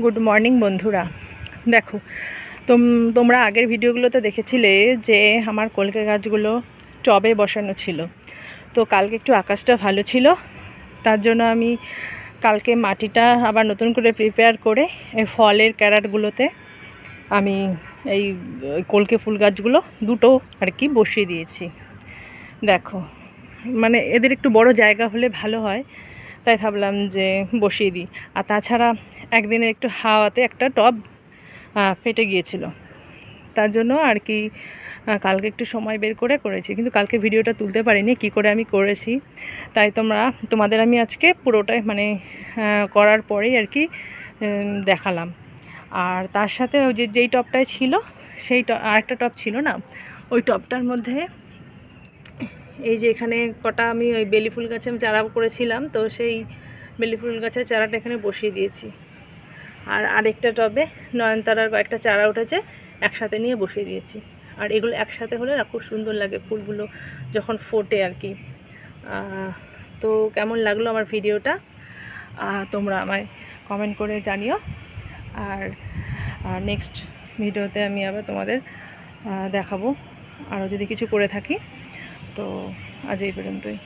Good morning বন্ধুরা। দেখো, তোমরা আগের ভিডিওগুলোতে দেখেছিলে যে আমার কলকে গাছগুলো টবে বসানো ছিল। তো কালকে একটু আকাশটা ভালো ছিল, তার জন্য আমি কালকে মাটিটা আবার নতুন করে প্রিপেয়ার করে এই ফলের ক্যারেটগুলোতে আমি এই কলকে ফুল গাছগুলো দুটো আর কি বসিয়ে দিয়েছি। দেখো, মানে এদের একটু বড় জায়গা হলে ভালো হয়, তাই ভাবলাম যে বসিয়ে দিই। আর তাছাড়া একদিনের একটু হাওয়াতে একটা টব ফেটে গিয়েছিল, তার জন্য আর কি কালকে একটু সময় বের করে করেছি, কিন্তু কালকে ভিডিওটা তুলতে পারিনি কি করে আমি করেছি। তাই তোমাদের আমি আজকে পুরোটাই মানে করার পরেই আর কি দেখালাম। আর তার সাথে ওই যেই টবটায় ছিল সেই আরেকটা টব ছিল না, ওই টবটার মধ্যে এই যে এখানে কটা আমি ওই বেলি ফুল গাছে আমি চারা করেছিলাম, তো সেই বেলি ফুল গাছের চারাটা এখানে বসিয়ে দিয়েছি। আর আরেকটা টবে নয়নতারার কয়েকটা চারা উঠেছে, একসাথে নিয়ে বসিয়ে দিয়েছি। আর এগুলো একসাথে হলে না খুব সুন্দর লাগে ফুলগুলো যখন ফোটে আর কি। তো কেমন লাগলো আমার ভিডিওটা তোমরা আমায় কমেন্ট করে জানিও। আর নেক্সট ভিডিওতে আমি আবার তোমাদের দেখাবো আরও যদি কিছু করে থাকি। তো আজ এই পর্যন্তই।